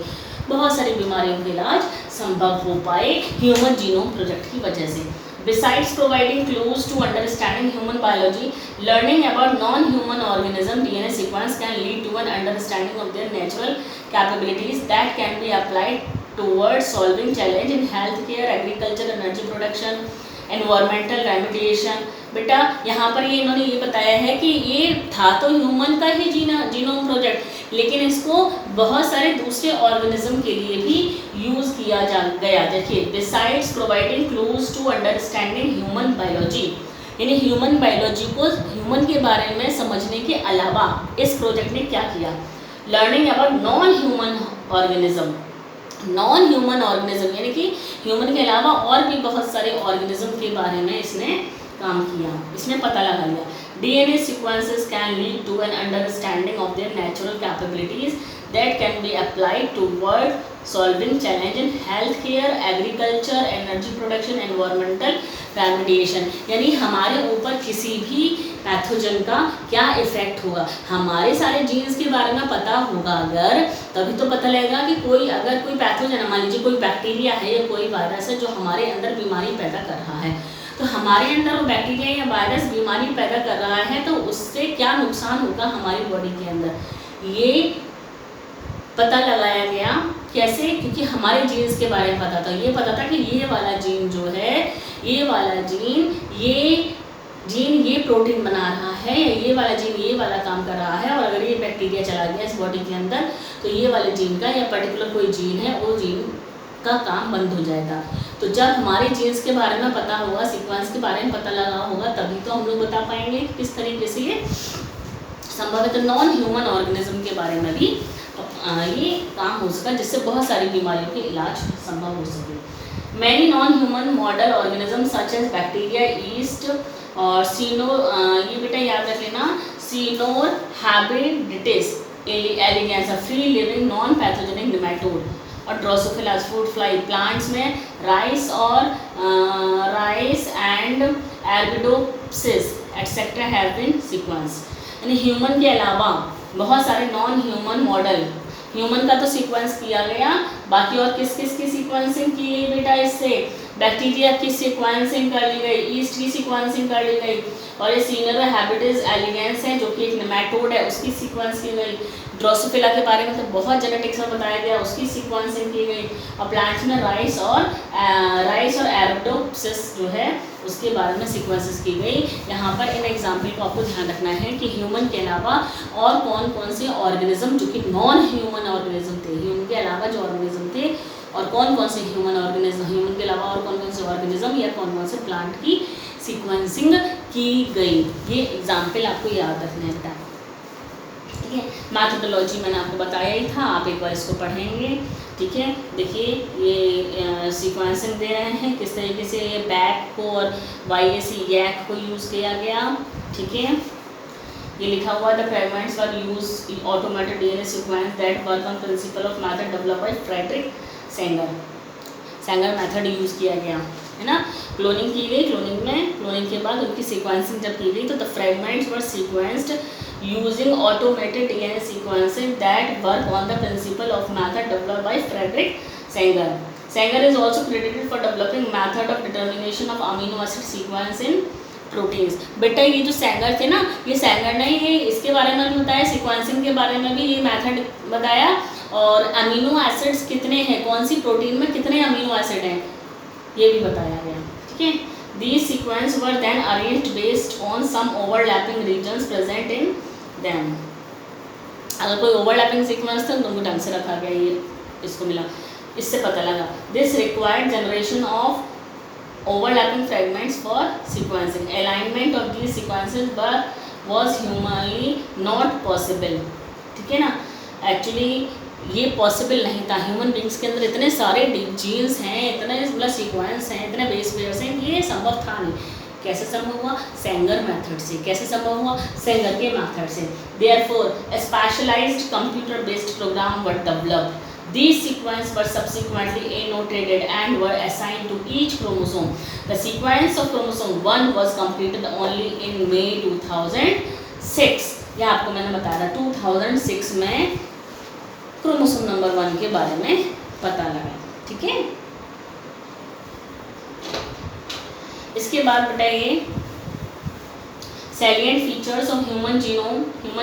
बहुत सारी बीमारियों के इलाज संभव हो पाए ह्यूमन जीनोम प्रोजेक्ट की वजह से। Besides providing clues to understanding human biology, learning about non-human organism DNA sequence can lead to an understanding of their natural capabilities that can be applied towards solving challenge in healthcare, agriculture, energy production, environmental remediation। बेटा यहाँ पर ये इन्होंने ये बताया है कि ये था तो ह्यूमन का ही जीनोम प्रोजेक्ट, लेकिन इसको बहुत सारे दूसरे ऑर्गेनिज्म के लिए भी यूज़ किया गया। देखिए, besides providing clues to understanding human biology, यानी ह्यूमन बायोलॉजी को, ह्यूमन के बारे में समझने के अलावा इस प्रोजेक्ट ने क्या किया? Learning about non human organism यानी कि ह्यूमन के अलावा और भी बहुत सारे ऑर्गेनिज्म के बारे में इसने काम किया, इसने पता लगा लिया। DNA sequences can lead to an understanding of their natural capabilities that can be applied toward solving challenge in healthcare, agriculture, energy production, environmental remediation। यानी हमारे ऊपर किसी भी पैथोजन का क्या इफेक्ट होगा, हमारे सारे जीन्स के बारे में पता होगा अगर, तभी तो पता लगेगा कि अगर कोई पैथोजन, मान लीजिए कोई बैक्टीरिया है या कोई वायरस है जो हमारे अंदर बीमारी पैदा कर रहा है, तो हमारे अंदर वो बैक्टीरिया या वायरस बीमारी पैदा कर रहा है तो उससे क्या नुकसान होगा हमारी बॉडी के अंदर, ये पता लगाया गया। कैसे? क्योंकि हमारे जीन्स के बारे में पता था। ये पता था कि ये वाला जीन जो है, ये वाला जीन ये प्रोटीन बना रहा है, या ये वाला जीन ये वाला काम कर रहा है, और अगर ये बैक्टीरिया चला गया इस बॉडी के अंदर तो ये वाले जीन का या पर्टिकुलर कोई जीन है वो जीन का काम बंद हो जाएगा। तो जब हमारे जीन्स के बारे में पता होगा, सीक्वेंस के बारे में पता लगा होगा, तभी तो हम लोग बता पाएंगे किस तरीके से ये संभव है। तो नॉन ह्यूमन ऑर्गेनिज्म के बारे में भी ये काम हो सका, जिससे बहुत सारी बीमारियों के इलाज संभव हो सके। Many non human model organism such as bacteria, yeast और ये बेटा याद रख लेना, Caenorhabditis elegans, free living non pathogenic nematode, और ड्रोसोफिला फ्रूट फ्लाई। प्लांट्स में rice and Arabidopsis et cetera have been sequence. यानी ह्यूमन के अलावा बहुत सारे नॉन ह्यूमन मॉडल, ह्यूमन का तो सीक्वेंस किया गया, बाकी और किस किस की सीक्वेंसिंग की गई बेटा इससे? बैक्टीरिया की सीक्वेंसिंग कर ली गई, ईस्ट की सीक्वेंसिंग कर ली गई, और ये Caenorhabditis elegans है जो कि एक नेमेटोड है, उसकी सीक्वेंस की गई। ड्रोसोफिला के बारे में तो बहुत जेनेटिक्स में बताया गया, उसकी सीक्वेंसिंग की गई। और प्लांट्स में राइस और एर्बिडोप्सिस जो है उसके बारे में सीक्वेंसेस की गई। यहाँ पर इन एग्जाम्पल को आपको ध्यान रखना है कि ह्यूमन के अलावा और कौन कौन से ऑर्गेनिज्म जो कि नॉन ह्यूमन ऑर्गेनिज्म थे, ह्यूमन के अलावा जो ऑर्गेनिज्म थे, और कौन कौन से ह्यूमन के अलावा और कौन कौन से ऑर्गेनिज्म या कौन कौन से प्लांट की सीक्वेंसिंग की गई। ये एग्जाम्पल आपको याद रखना है, ठीक है। मैथोडोलॉजी मैंने आपको बताया ही था, आप एक बार इसको पढ़ेंगे, ठीक है। देखिए ये सीक्वेंसिंग दे रहे हैं किस तरीके से ये बैक को और YAC को यूज़ किया गया, ठीक है। ये लिखा हुआ the fragments were use in automated DNA sequence that work on principle of method developed by Frederick Sanger method use किया गया, है ना। क्लोनिंग की गई, क्लोनिंग के बाद उनकी सीक्वेंसिंग जब की गई तो the fragments were sequenced using automated DNA sequencing that work on the principle of method developed by Frederick Sanger. Sanger is also credited for developing method of determination of amino acid sequence in proteins। बेटा ये जो सेंगर थे ना, ये सेंगर ने ये इसके बारे में भी बताया, सीक्वेंसिंग के बारे में भी ये मेथड बताया, और अमीनो एसिड्स कितने हैं, कौन सी प्रोटीन में कितने अमीनो एसिड हैं ये भी बताया गया, ठीक है। These sequences were then arranged based on some overlapping regions present in them। अगर कोई ओवरलैपिंग सीक्वेंस था तो उनको ढंग से रखा गया, ये इसको मिला, इससे पता लगा। This required generation of overlapping fragments for sequencing। Alignment of these sequences was humanly not possible, ठीक है ना। एक्चुअली ये पॉसिबल नहीं था, ह्यूमन बींग्स के अंदर इतने सारे जीन्स हैं, इतने मतलब सीक्वेंस हैं, इतने बेस पेयर्स हैं, ये संभव था नहीं। कैसे संभव हुआ? सेंगर मेथड से। कैसे संभव हुआ? सेंगर के मेथड से। Therefore, a specialized computer-based program were developed। These sequences were subsequently annotated and were assigned to each chromosome। The sequence of chromosome 1 was completed only in May 2006। यह आपको मैंने बताया था 2006 में क्रोमोसोम नंबर 1 के बारे में पता लगा, ठीक है। इसके बाद बताइए salient features of human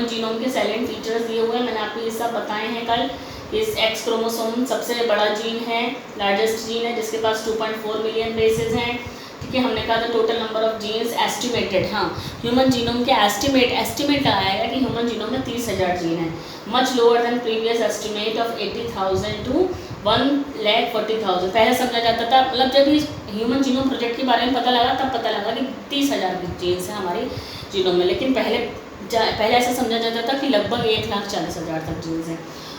genome के सैलिएंट फीचर्स दिए हुए हैं, मैंने आपको ये सब बताए हैं कल। इस एक्स क्रोमोसोम सबसे बड़ा जीन है, लार्जेस्ट जीन है, जिसके पास 2.4 मिलियन बेसेस हैं, ठीक है। हमने कहा था total number of genes estimated, हाँ ह्यूमन जीनोम के एस्टिमेट आएगा कि ह्यूमन जीनोम में 30,000 जीन है, much lower than previous estimate of 80,000 to 1,40,000। पहले समझा जाता था, मतलब जब इस ह्यूमन जीनोम प्रोजेक्ट के बारे में पता लगा तब पता लगा कि 30,000 जीन्स हैं हमारे जीनोम में, लेकिन पहले ऐसा समझा जाता था कि लगभग 1,40,000 तक जीन्स हैं।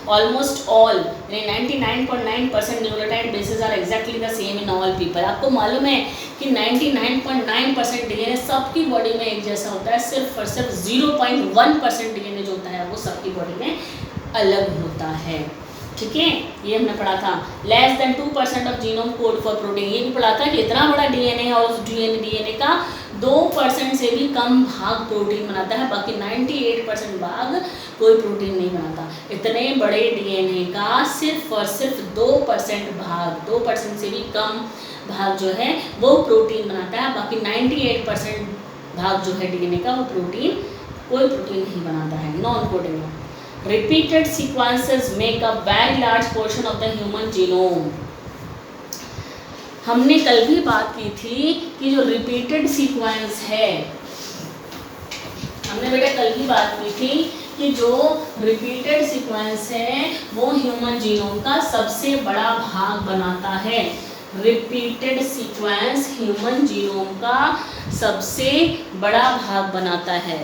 Almost all 99.9% nucleotide bases are exactly the same in all people. आपको मालूम है कि 99.9% डीएनए सबकी बॉडी में एक जैसा होता है, सिर्फ और सिर्फ 0.1% डीएनए जो होता है वो सबकी बॉडी में अलग होता है, ठीक है। ये हमने पढ़ा था। Less than 2% of genome code for protein, ये भी पढ़ा था कि इतना बड़ा डीएनए है और उस डीएनए का 2% से भी कम भाग प्रोटीन बनाता है, बाकी 98% भाग कोई प्रोटीन नहीं बनाता। इतने बड़े डीएनए का सिर्फ और सिर्फ 2% भाग, 2% से भी कम भाग जो है वो प्रोटीन बनाता है, बाकी 98% भाग जो है डीएनए का वो कोई प्रोटीन नहीं बनाता है, non coding. Repeated sequences make a very large portion of the human genome। हमने कल भी बात की थी कि जो रिपीटेड सीक्वेंस है, हमने बेटा कल भी बात की थी कि जो रिपीटेड सीक्वेंस है वो ह्यूमन जीनोम का सबसे बड़ा भाग बनाता है। रिपीटेड सीक्वेंस ह्यूमन जीनोम का सबसे बड़ा भाग बनाता है।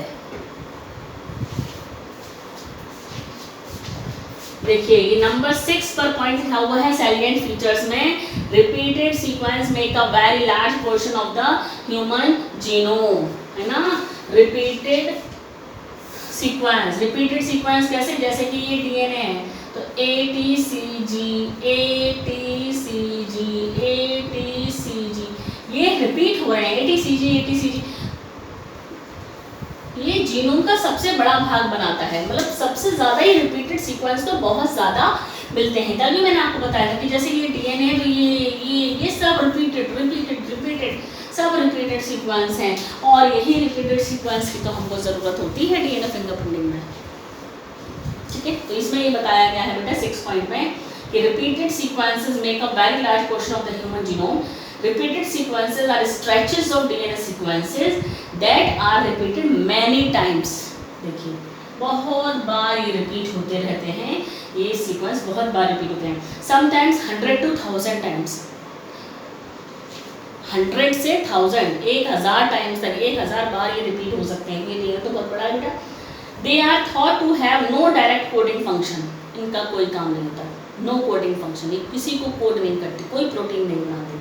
देखिए ये नंबर 6 पर पॉइंट लिखा हुआ है सैलिएंट फीचर्स में, repeated sequence make a very large portion of the human genome, है ना। रिपीटेड सीक्वेंस कैसे, जैसे कि ये डीएनए है तो ATCG ATCG ATCG ये रिपीट हो रहे हैं, ATCG ये जीनोम का सबसे बड़ा भाग बनाता है, मतलब सबसे ज्यादा ही रिपीटेड सीक्वेंस तो बहुत ज्यादा मिलते हैं। तभी मैंने आपको बताया था कि जैसे ये डीएनए तो ये सब रिपीटेड सब रिपीटेड सीक्वेंस हैं, और यही रिपीटेड सीक्वेंस की तो हमको ज़रूरत होती है डीएनए फिंगरप्रिंटिंग में, ठीक है। तो इसमें ये बताया गया है बेटा 6 पॉइंट में कि repeated sequences make a very large portion of the human genome. Repeated sequences are stretches of DNA sequences that are repeated many times। देखिए बहुत बार ये रिपीट होते रहते हैं, ये सीक्वेंस बहुत बार रिपीट होते हैं, समटाइम्स 100 to 1000 टाइम्स, 100 से 1000 1000 टाइम्स तक 1000 बार ये रिपीट हो सकते हैं। ये तो बहुत बड़ा है बेटा। They are thought to have no direct coding function, इनका कोई काम नहीं होता, नो कोडिंग फंक्शन, ये किसी को कोड नहीं करते, कोई प्रोटीन नहीं बनाते,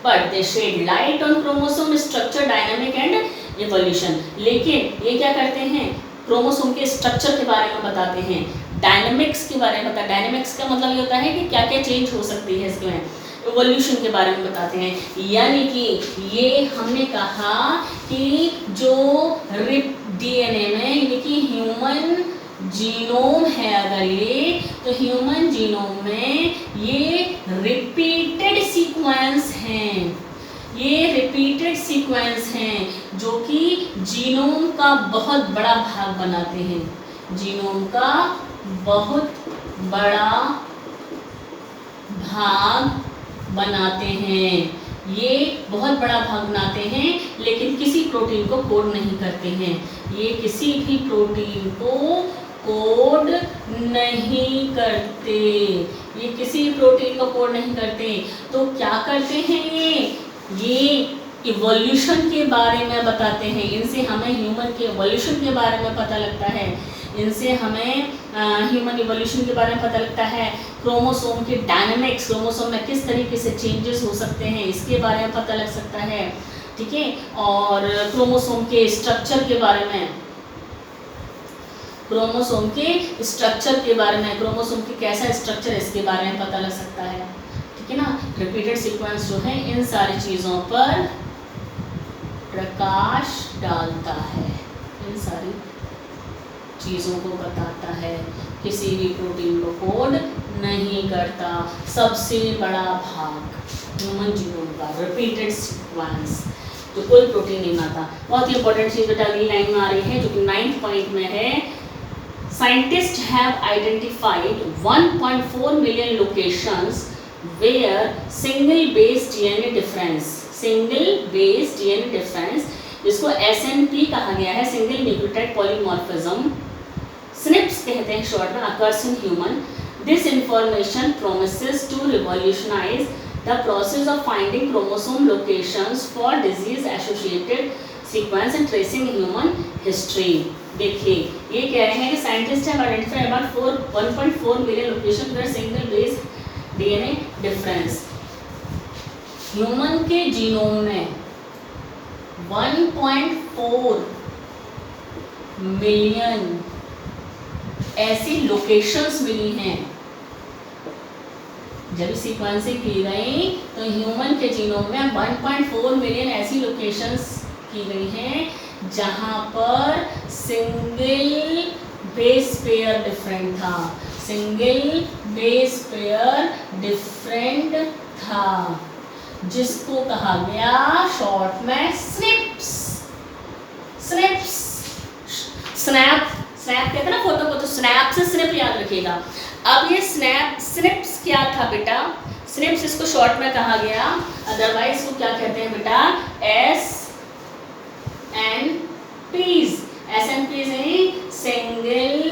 but they shed light on chromosome structure dynamic and evolution. लेकिन ये क्या करते हैं, क्रोमोसोम के स्ट्रक्चर के बारे में बताते हैं, डायनामिक्स के बारे में बताते। डायनामिक्स का मतलब ये होता है कि क्या क्या चेंज हो सकती है इसमें, इवोल्यूशन के बारे में बताते हैं। यानी कि ये हमने कहा कि जो डीएनए में यानी कि ह्यूमन जीनोम है, अगर ये तो ह्यूमन जीनोम में ये रिपीटेड सीक्वेंस हैं, ये रिपीटेड सीक्वेंस हैं जो कि जीनोम का बहुत बड़ा भाग बनाते हैं, जीनोम का बहुत बड़ा भाग बनाते हैं, ये बहुत बड़ा भाग बनाते हैं, लेकिन किसी प्रोटीन को कोड नहीं करते हैं, ये किसी भी प्रोटीन को कोड नहीं करते, ये किसी प्रोटीन को कोड नहीं करते। तो क्या करते हैं ये इवोल्यूशन के बारे में बताते हैं, इनसे हमें ह्यूमन के इवोल्यूशन के बारे में पता लगता है, इनसे हमें ह्यूमन इवोल्यूशन के बारे में पता लगता है, क्रोमोसोम के डायनामिक्स, क्रोमोसोम में किस तरीके से चेंजेस हो सकते हैं इसके बारे में पता लग सकता है, ठीक है। और क्रोमोसोम के स्ट्रक्चर के बारे में, क्रोमोसोम के स्ट्रक्चर के बारे में, क्रोमोसोम के कैसा स्ट्रक्चर इसके बारे में पता लग सकता है, ठीक है ना। रिपीटेड सीक्वेंस जो है इन सारी चीज़ों पर प्रकाश डालता है, इन सारी चीज़ों को बताता है, किसी भी प्रोटीन को कोड नहीं करता। सबसे बड़ा भाग ह्यूमन जीनोम का रिपीटेड सीक्वेंस जो कोई प्रोटीन नहीं बनाता। बहुत ही इंपॉर्टेंट चीज़ बेटा अगली लाइन में आ रही है जो कि 9th पॉइंट में है। Scientist have identified 1.4 million locations where single base DNA difference, single base DNA difference जिसको SNP कहा गया है, सिंगल न्यूक्लियोटाइड पॉलीमॉर्फिज्म, SNPs कहते हैं शॉर्ट में, occurs in human. This information promises to revolutionize the process of finding chromosome locations for disease associated sequence and tracing human history। देखिए ये कह रहे हैं कि scientist have identified about 1.4 million locations where single base DNA difference, human के genome में 1.4 million ऐसी locations मिली हैं। जब सीक्वेंसिंग की गई तो ह्यूमन के जीनोम में 1.4 मिलियन ऐसी लोकेशंस की गई हैं जहां पर सिंगल बेस पेयर डिफरेंट था, सिंगल बेस पेयर डिफरेंट था, जिसको कहा गया शॉर्ट में SNPs। SNPs स्नैप कहते हैं ना फोटो को, तो स्नैप से स्निप याद रखिएगा। अब ये स्निप्स क्या था बेटा, स्निप्स इसको शॉर्ट में कहा गया, अदरवाइज इसको क्या कहते हैं बेटा, SNPs। SNPs हैं single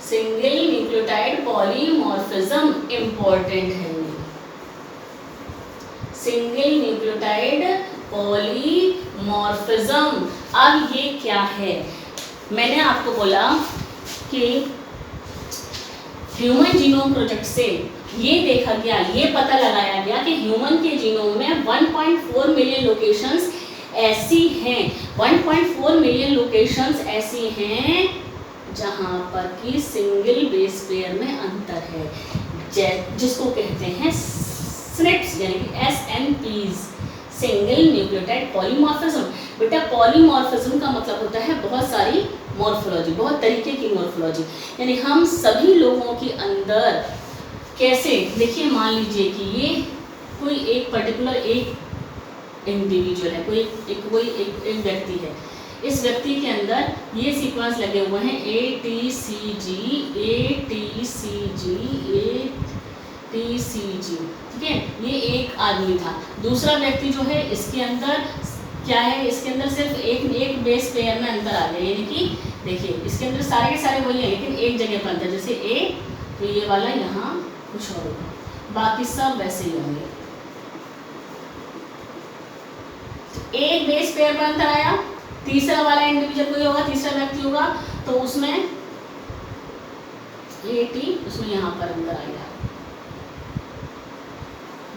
single nucleotide polymorphism important है। सिंगल न्यूक्लियोटाइड पॉलीमॉर्फिज्म, अब ये क्या है? मैंने आपको बोला कि ह्यूमन जीनोम प्रोजेक्ट से ये देखा गया, ये पता लगाया गया कि ह्यूमन के जीनोम में 1.4 मिलियन लोकेशंस ऐसी हैं, 1.4 मिलियन लोकेशंस ऐसी हैं जहां पर कि सिंगल बेस पेयर में अंतर है, जिसको कहते हैं SNPs यानी कि SNPs, सिंगल न्यूक्लियोटाइड पॉलीमॉर्फिज्म। बेटा पॉलीमॉर्फिज्म का मतलब होता है बहुत सारी मॉर्फोलॉजी, बहुत तरीके की मॉर्फोलॉजी, यानी हम सभी लोगों के अंदर कैसे, देखिए मान लीजिए कि ये कोई एक पर्टिकुलर एक इंडिविजुअल है, कोई एक व्यक्ति है, इस व्यक्ति के अंदर ये सीक्वेंस लगे हुए हैं ATCG ATCG ATCG, ठीक है, ये एक आदमी था। दूसरा व्यक्ति जो है इसके अंदर क्या है, इसके अंदर सिर्फ एक बेस पेयर में अंतर आ गया, यानी कि देखिए इसके अंदर सारे के सारे वही है लेकिन एक जगह पर अंतर, जैसे A तो ये वाला यहाँ कुछ और होगा, बाकी सब वैसे ही होंगे। एक बेस पेयर पर अंतर आया, तीसरा वाला इंडिविजुअल कोई होगा, तीसरा व्यक्ति होगा, तो उसमें AT उसमें यहाँ पर अंतर आएगा,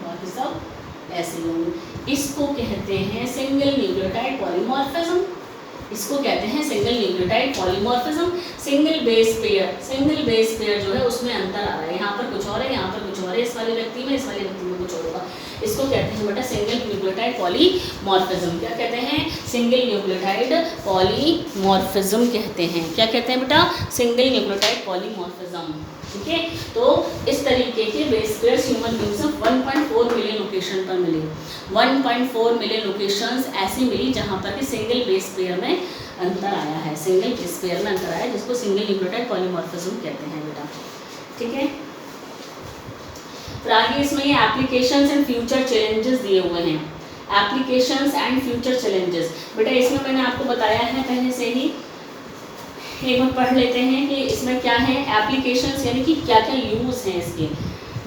बाकी सब ऐसे ही होंगे। इसको कहते हैं सिंगल न्यूक्लियोटाइड पॉलीमॉर्फिज्म, इसको कहते हैं single nucleotide polymorphism. Single base pair जो है उसमें अंतर आ रहा है, यहाँ पर कुछ और है, यहाँ पर कुछ और है, इस वाले व्यक्ति में, इस वाले व्यक्ति में कुछ और होगा, इसको कहते हैं बेटा सिंगल न्यूक्लियोटाइड पॉलीमॉर्फिज्म। क्या कहते हैं? सिंगल न्यूक्लियोटाइड पॉलीमॉर्फिज्म कहते हैं। क्या कहते हैं बेटा? Single nucleotide polymorphism. ठीक है, तो इस तरीके के बेस पेयर्स ह्यूमन बींग्स में 1.4 मिलियन लोकेशन पर मिले। 1.4 मिलियन लोकेशंस ऐसी मिली जहां पर कि सिंगल बेस पेयर में अंतर आया है, सिंगल बेस पेयर में अंतर आया है, जिसको सिंगल न्यूक्लियोटाइड पॉलीमॉर्फिज्म कहते हैं बेटा। ठीक है, फिर आगे इसमें ये एप्लीकेशंस एंड फ्यूचर चैलेंजेस दिए हुए हैं। एप्लीकेशंस एंड फ्यूचर चैलेंजेस, बेटा इसमें मैंने आपको बताया है पहले से ही, एक बार पढ़ लेते हैं कि इसमें क्या है। एप्लीकेशंस यानी कि क्या क्या यूज हैं इसके।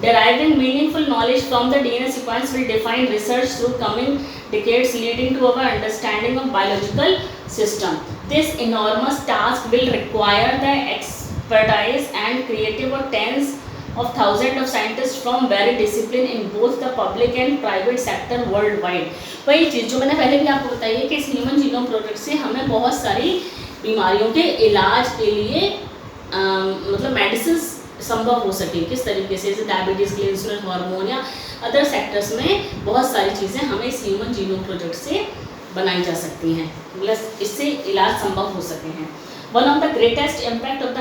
Deriving meaningful knowledge from the DNA sequence will define research through coming decades, leading to our understanding of biological system. This enormous task will require the expertise and creative of tens of thousands of scientists from varied disciplines in both the public and private sector worldwide. वही चीज़ जो मैंने पहले भी आपको बताई है कि इस ह्यूमन जीनोम प्रोजेक्ट से हमें बहुत सारी बीमारियों के इलाज के लिए मतलब मेडिसिन संभव हो सके। किस तरीके से, जैसे डायबिटीज़ के लिए इंसुलिन हार्मोन या अदर सेक्टर्स में बहुत सारी चीज़ें हमें इस ह्यूमन जीनोम प्रोजेक्ट से बनाई जा सकती हैं, प्लस इससे इलाज संभव हो सके हैं। One of the greatest impact of the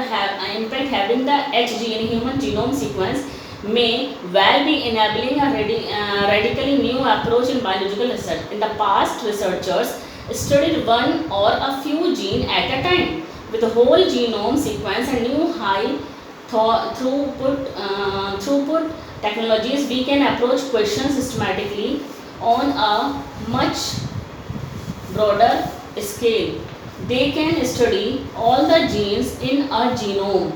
impact having the HG यानी ह्यूमन जीनोम सीक्वेंस में well be enabling a radically new approach in biological research. In the past, researchers studied one or a few genes at a time. With the whole genome sequence and new high throughput technologies, we can approach questions systematically on a much broader scale. They can study all the genes in a genome.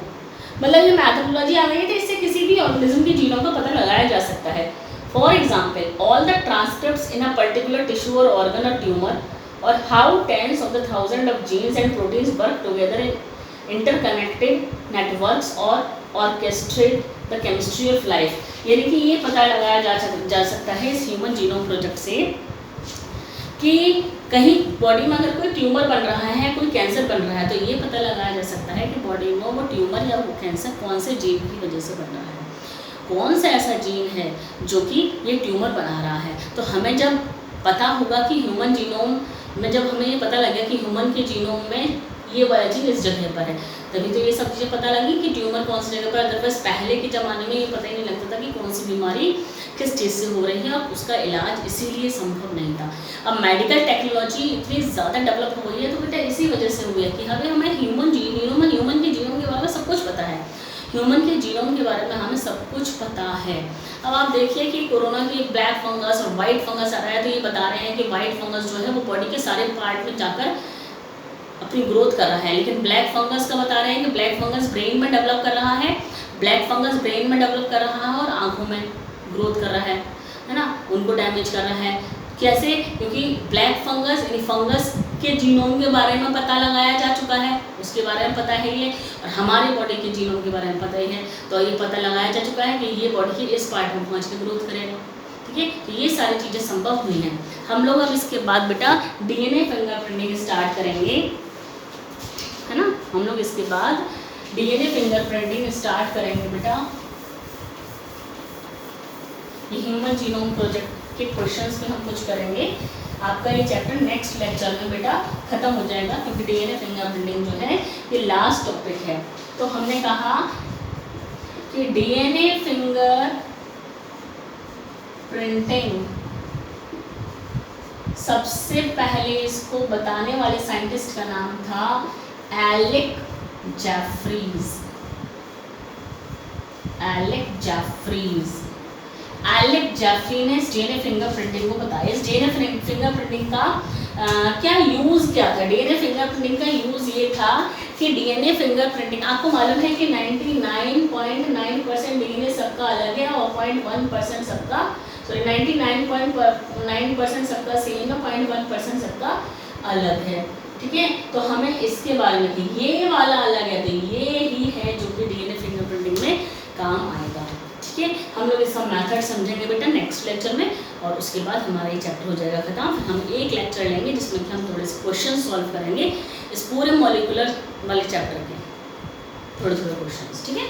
मतलब ये methodology आ गई है तो इससे किसी भी organism के genome का पता लगाया जा सकता है। For example, all the transcripts in a particular tissue और ऑर्गन और ट्यूमर, और how tens of the thousand of genes and proteins work together in interconnected networks और orchestrate the chemistry of life. यानी कि ये पता लगाया जा सकता है इस ह्यूमन जीनोम प्रोजेक्ट से कि कहीं बॉडी में अगर कोई ट्यूमर बन रहा है, कोई कैंसर बन रहा है, तो ये पता लगाया जा सकता है कि बॉडी में वो ट्यूमर या वो कैंसर कौन से जीन की वजह से बन रहा है, कौन सा ऐसा जीन है जो कि ये ट्यूमर बना रहा है। तो हमें जब पता होगा कि ह्यूमन जीनोम में, जब हमें ये पता लगेगा कि ह्यूमन के जीनोम में ये वाला जीन इस जगह पर है, तभी तो ये सब चीज़ें पता लगी कि ट्यूमर कौन सी जगह पर। अदरवाइज पहले के ज़माने में ये पता ही नहीं लगता था कि कौन सी बीमारी किस चीज़ से हो रही है, और उसका इलाज इसीलिए संभव नहीं था। अब मेडिकल टेक्नोलॉजी इतनी ज़्यादा डेवलप हो गई है, तो बेटा इसी वजह से हुई है कि हमें ह्यूमन के जीनोम के बारे में सब कुछ पता है। ह्यूमन के जीनोम के बारे में हमें सब कुछ पता है। अब आप देखिए कि कोरोना की ब्लैक फंगस और वाइट फंगस आ रहा है, तो ये बता रहे हैं कि वाइट फंगस जो है वो बॉडी के सारे पार्ट में जाकर अपनी ग्रोथ कर रहा है। लेकिन ब्लैक फंगस का बता रहे हैं कि ब्लैक फंगस ब्रेन में डेवलप कर रहा है, ब्लैक फंगस ब्रेन में डेवलप कर रहा है और आंखों में ग्रोथ कर रहा है ना, उनको डैमेज कर रहा है। कैसे? क्योंकि ब्लैक फंगस यानी फंगस के जीनोम के बारे में पता लगाया जा चुका है, उसके बारे में पता है ये, और हमारे बॉडी के जीनोम के बारे में पता ही है। तो ये पता लगाया जा चुका है कि ये बॉडी के इस पार्ट में पहुँच के ग्रोथ करेगा। ठीक है, तो ये सारी चीज़ें संभव हुई हैं। हम लोग अब इसके बाद बेटा DNA फिंगरप्रिंटिंग स्टार्ट करेंगे, है ना। हम लोग इसके बाद DNA फिंगरप्रिंटिंग स्टार्ट करेंगे बेटा। ये ह्यूमन जीनोम प्रोजेक्ट के क्वेश्चंस में हम कुछ करेंगे। आपका ये चैप्टर नेक्स्ट लेक्चर में बेटा खत्म हो जाएगा, क्योंकि DNA फिंगरप्रिंटिंग जो है ये लास्ट टॉपिक है। तो हमने कहा कि DNA फिंगर प्रिंटिंग सबसे पहले इसको बताने वाले साइंटिस्ट का नाम था एलेक जेफरीज। एलेक जेफरी ने DNA फिंगरप्रिंटिंग को बताया। इस DNA फिंगरप्रिंटिंग का क्या यूज़ क्या था? DNA फिंगरप्रिंटिंग का यूज़ ये था कि DNA फिंगरप्रिंटिंग, आपको मालूम है कि 99.9% DNA सबका अलग है और 0.1% सबका, सॉरी 99.9% सबका सेम है, 0.1% सबका अलग है। ठीक है, तो हमें इसके बारे में ये वाला अलग है, तो ये ही है जो कि DNA फिंगरप्रिंटिंग में काम आएगा। ठीक है, हम लोग इसका मेथड समझेंगे बेटा नेक्स्ट लेक्चर में, और उसके बाद हमारा ये चैप्टर हो जाएगा खत्म। फिर हम एक लेक्चर लेंगे जिसमें कि हम थोड़े से क्वेश्चन सॉल्व करेंगे इस पूरे मॉलिक्यूलर वाले चैप्टर के, थोड़े क्वेश्चंस। ठीक है।